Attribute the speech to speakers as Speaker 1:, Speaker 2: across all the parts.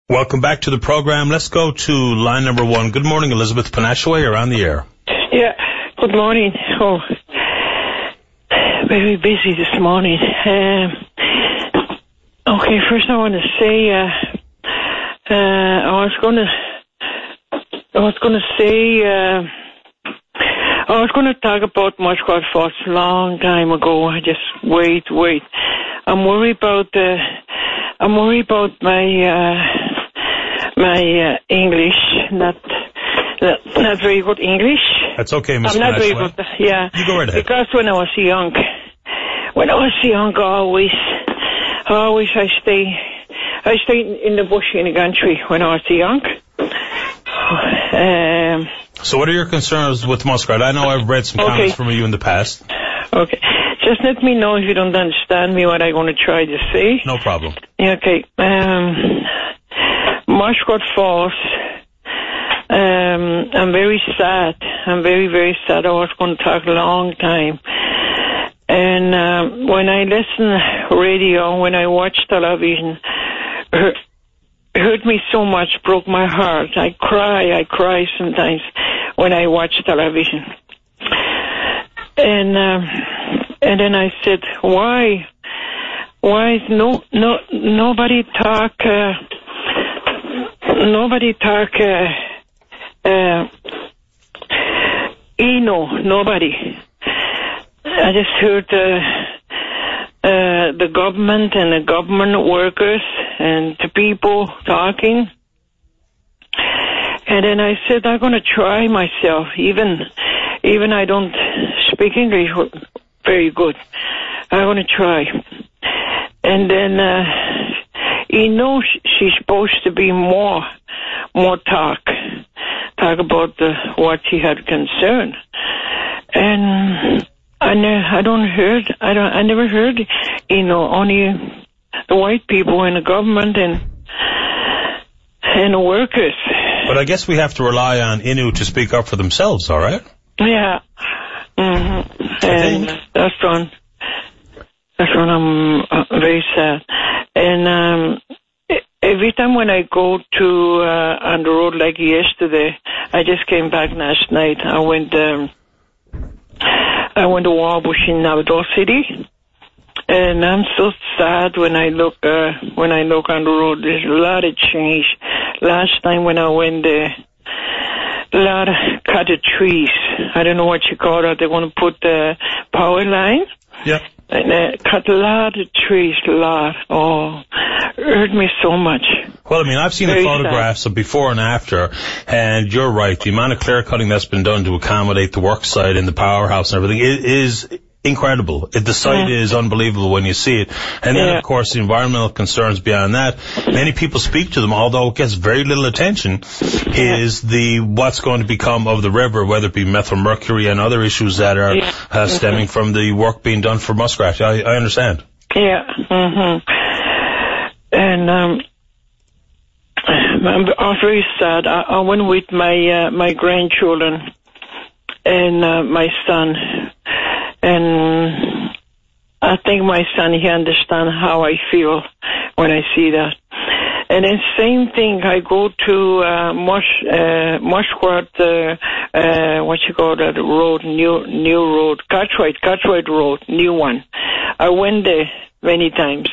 Speaker 1: Welcome back to the program. Let's go to line number 1. Good morning, Elizabeth Penashue. You're on the air.
Speaker 2: Yeah, good morning. Oh, very busy this morning. Okay, first I want to say, I was going to talk about Morse Code for a long time ago. I just wait. I'm worried about my English, not very good English.
Speaker 1: That's okay, Miss
Speaker 2: I'm not very
Speaker 1: Penashue.
Speaker 2: good. Yeah.
Speaker 1: You go right ahead.
Speaker 2: Because when I was young, always I stayed in the bush in the country when I was young.
Speaker 1: So what are your concerns with muskrat? I know I've read some comments from you in the past.
Speaker 2: Okay. Just let me know if you don't understand me what I'm going to try to say.
Speaker 1: No problem.
Speaker 2: Okay. Morse Code Falls. I'm very sad. I'm very, very sad. I was going to talk a long time. And when I listen radio, when I watch television, hurt me so much, broke my heart. I cry sometimes when I watch television. And then I said, why is nobody talk Innu, nobody. I just heard the government and the government workers and the people talking. And then I said, I'm going to try myself, even I don't speak English very good. I'm going to try. And then Innu, she's supposed to be more talk about what she had concern. And I never heard only the white people and the government and the workers.
Speaker 1: But I guess we have to rely on Innu to speak up for themselves, all right?
Speaker 2: Yeah. Mm-hmm. And that's one I'm very sad. And every time when I go to Underoath, like yesterday, I just came back last night. I went to Warbush in Outdoor City, and I'm so sad when I look on the road. There's a lot of change. Last time when I went there, a lot of cut trees. I don't know what you call it. They want to put the power line.
Speaker 1: Yeah.
Speaker 2: And cut a lot of trees, Oh, hurt me so much.
Speaker 1: Well, I mean, I've seen the photographs of before and after, and you're right. The amount of clear cutting that's been done to accommodate the work site and the powerhouse and everything is incredible. The site is unbelievable when you see it. And then, of course, the environmental concerns beyond that. Many people speak to them, although it gets very little attention, is what's going to become of the river, whether it be methyl mercury and other issues that are stemming from the work being done for muskrat. I understand.
Speaker 2: Yeah. Mm-hmm. And I'm very sad. I went with my grandchildren and my son. And I think my son, he understands how I feel when I see that. And then same thing, I go to Muskrat, what you call that road, new road, Cartwright Road, new one. I went there many times.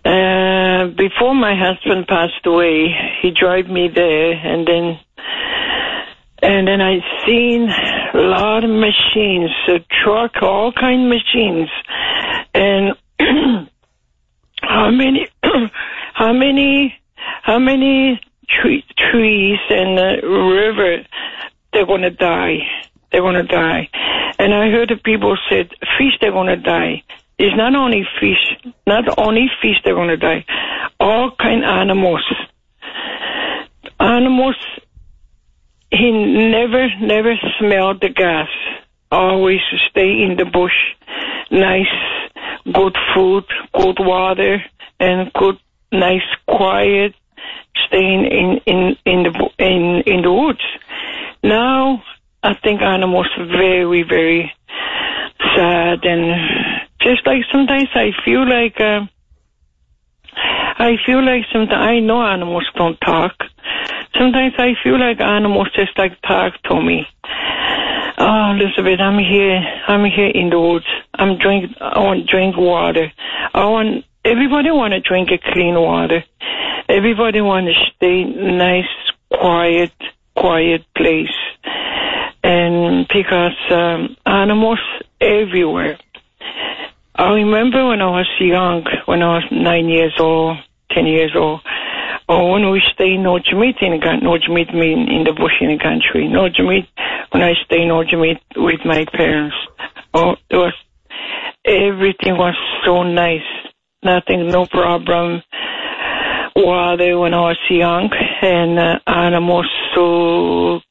Speaker 2: Before my husband passed away, he drove me there, and then I seen a lot of machines, a truck, all kind of machines, and how many trees and river, they're gonna die. And I heard the people said, fish, they're gonna die. It's not only fish they're gonna die. All kind of animals. He never smelled the gas. Always stay in the bush. Nice, good food, good water, and good, nice, quiet, staying in the woods. Now, I think animals are very, very sad, and just like sometimes I feel like I feel like sometimes, I know animals don't talk. Sometimes I feel like animals just like talk to me. Oh, Elizabeth, I'm here in the woods. I want to drink water. Everybody want to drink a clean water. Everybody want to stay nice, quiet place. And because animals everywhere. I remember when I was young, when I was 9 years old, 10 years old, or when we stay in Nojamit, Nojamit mean in the bush in the country. Nojamit, when I stay in Nojamit with my parents, everything was so nice. Nothing, no problem. Water when I was young, and animals so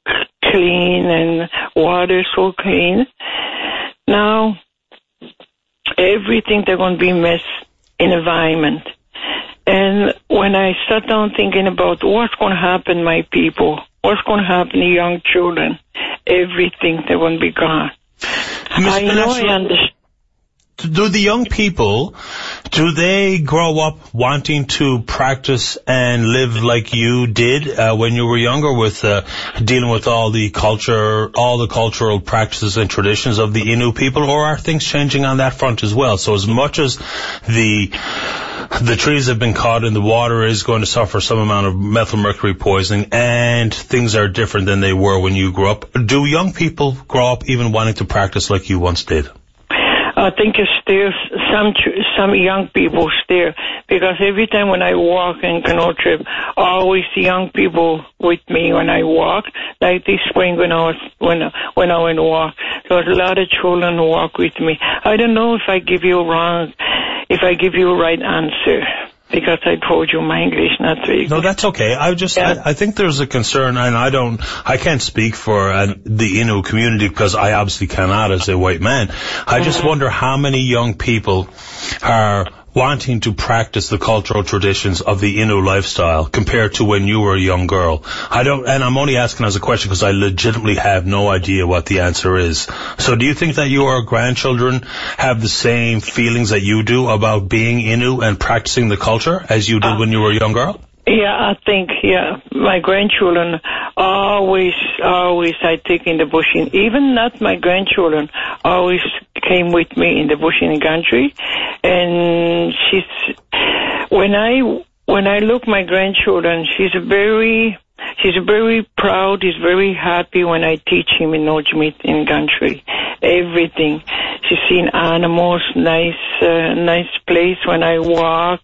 Speaker 2: clean, and water so clean. Now, everything they're going to be messed in environment. And when I sat down thinking about what's going to happen, my people, what's going to happen to young children, everything, they're going to be gone. I know I understand.
Speaker 1: Do the young people, do they grow up wanting to practice and live like you did when you were younger, with dealing with all the cultural practices and traditions of the Innu people, or are things changing on that front as well? So as much as the trees have been caught and the water is going to suffer some amount of methylmercury poisoning, and things are different than they were when you grew up, do young people grow up even wanting to practice like you once did?
Speaker 2: I think it's still some young people still, because every time when I walk in canoe trip, I always see young people with me when I walk. Like this spring when I went to walk, there was a lot of children who walk with me. I don't know if I give you a right answer, because I told you my English not very good.
Speaker 1: No, that's okay. I think there's a concern, and I can't speak for the Innu community, because I obviously cannot as a white man. I just wonder how many young people are wanting to practice the cultural traditions of the Innu lifestyle compared to when you were a young girl. And I'm only asking as a question because I legitimately have no idea what the answer is. So do you think that your grandchildren have the same feelings that you do about being Innu and practicing the culture as you did when you were a young girl?
Speaker 2: Yeah, I think, my grandchildren always I take in the bush. Even not my grandchildren always came with me in the bush in the country. And when I look my grandchildren, she's very proud, she's very happy when I teach him in Nojamit in country. Everything. She's seen animals, nice place when I walk.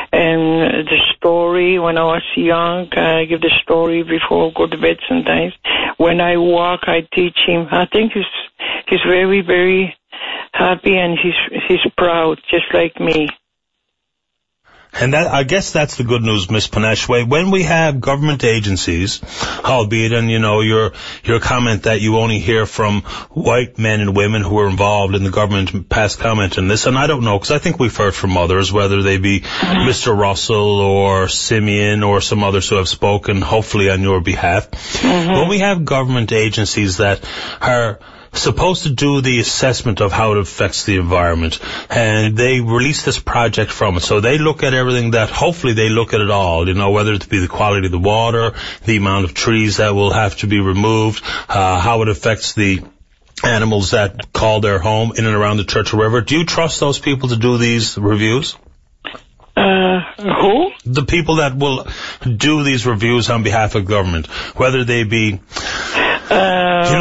Speaker 2: And the story, when I was young, I give the story before I go to bed sometimes. When I walk, I teach him. I think he's very, very happy, and he's proud, just like me.
Speaker 1: And I guess that's the good news, Miss Penashue. When we have government agencies, albeit, and your comment that you only hear from white men and women who are involved in the government, past comment on this, and I don't know, because I think we've heard from others, whether they be Mr. Russell or Simeon or some others who have spoken, hopefully on your behalf. When we have government agencies that are supposed to do the assessment of how it affects the environment, and they release this project from it. So they look at everything, that hopefully they look at it all, whether it be the quality of the water, the amount of trees that will have to be removed, how it affects the animals that call their home in and around the Churchill River. Do you trust those people to do these reviews?
Speaker 2: Who?
Speaker 1: The people that will do these reviews on behalf of government, whether they be... Do you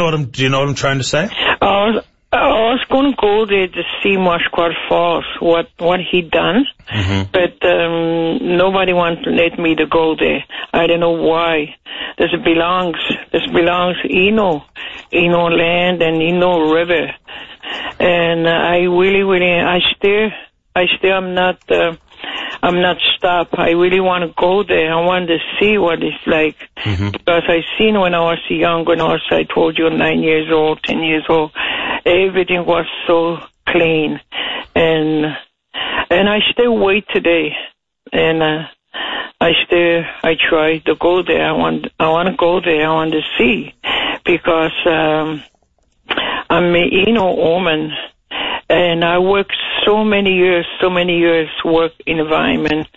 Speaker 1: know what I'm trying to say?
Speaker 2: I was going to go there to see Mushquat Falls, what he done, but nobody wants to let me to go there. I don't know why. This belongs Innu land and Innu River, and I really I'm not stopped. I really want to go there. I want to see what it's like. Because I seen when I was young, I told you 9 years old, 10 years old, everything was so clean. And I still wait today. And I try to go there. I want to go there. I want to see. Because I'm an Innu woman. And I worked so many years work in environment.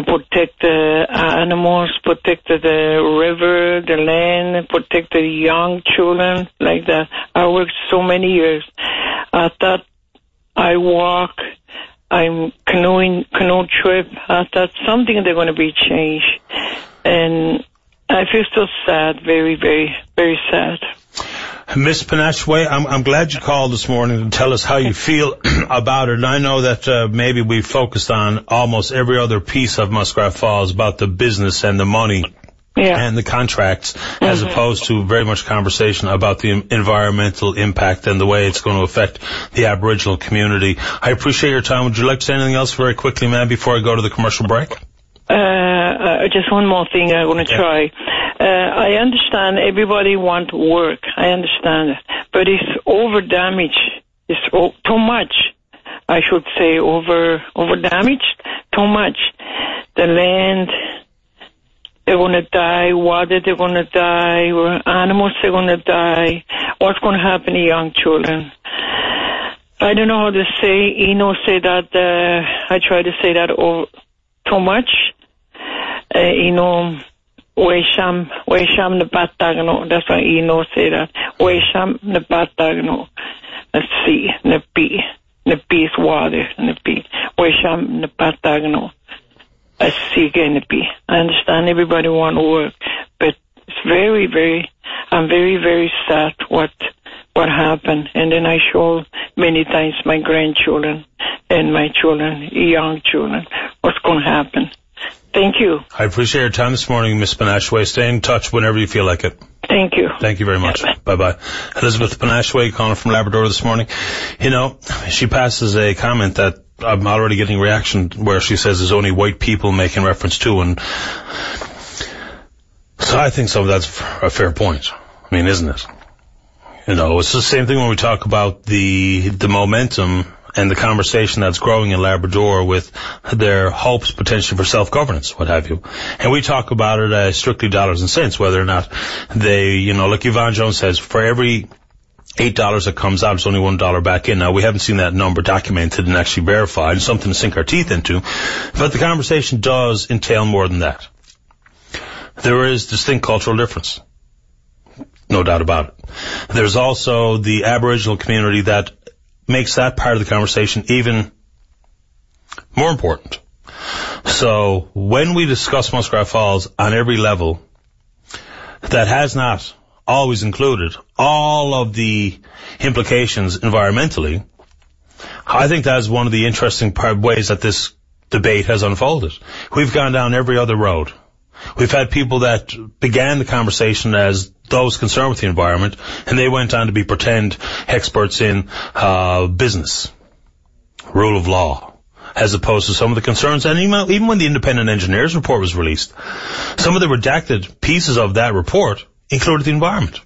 Speaker 2: protect the animals, protect the river, the land, protect the young children, like that. I worked so many years. I thought I walk, I'm canoe trip. I thought something they're going to be changed. And I feel so sad, very, very, very sad.
Speaker 1: Miss Penashue, I'm glad you called this morning to tell us how you feel about it. And I know that maybe we focused on almost every other piece of Muskrat Falls about the business and the money and the contracts, as opposed to very much conversation about the environmental impact and the way it's going to affect the Aboriginal community. I appreciate your time. Would you like to say anything else very quickly, ma'am, before I go to the commercial break?
Speaker 2: Just one more thing I want to try. I understand everybody want work. I understand it. But it's over damage. It's too much. I should say over damaged. Too much. The land, they're going to die. Water, they're going to die. Animals, they're going to die. What's going to happen to young children? I don't know how to say. Innu say that. I try to say that too much. Wesham ne batagno. That's why Innu say that. Wesham ne batagno. Let's see. Ne is water. Ne pi. Wesham ne batagno. I understand everybody want to work, but it's very, very, I'm very, very sad what happened. And then I show many times my grandchildren and my children, young children, what's going to happen. Thank you.
Speaker 1: I appreciate your time this morning, Miss Penashue. Stay in touch whenever you feel like it.
Speaker 2: Thank you.
Speaker 1: Thank you very much. Bye-bye. Elizabeth Penashue calling from Labrador this morning. You know, she passes a comment that I'm already getting reaction where she says there's only white people making reference to, and so I think some of that's a fair point. I mean, isn't it? You know, it's the same thing when we talk about the momentum and the conversation that's growing in Labrador with their hopes potentially for self-governance, what have you. And we talk about it as strictly dollars and cents, whether or not they, you know, like Yvonne Jones says, for every $8 that comes out, it's only $1 back in. Now, we haven't seen that number documented and actually verified, something to sink our teeth into, but the conversation does entail more than that. There is distinct cultural difference. No doubt about it. There's also the Aboriginal community that makes that part of the conversation even more important. So when we discuss Muskrat Falls on every level, that has not always included all of the implications environmentally. I think that is one of the interesting ways that this debate has unfolded. We've gone down every other road. We've had people that began the conversation as those concerned with the environment, and they went on to be pretend experts in business, rule of law, as opposed to some of the concerns. And even when the independent engineers report was released, some of the redacted pieces of that report included the environment,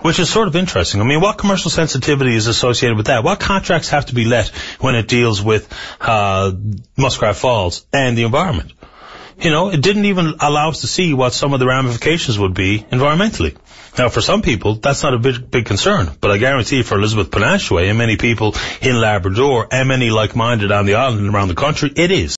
Speaker 1: which is sort of interesting. I mean, what commercial sensitivity is associated with that? What contracts have to be let when it deals with Muskrat Falls and the environment? You know, it didn't even allow us to see what some of the ramifications would be environmentally. Now, for some people, that's not a big concern, but I guarantee for Elizabeth Penashue and many people in Labrador and many like-minded on the island and around the country, it is.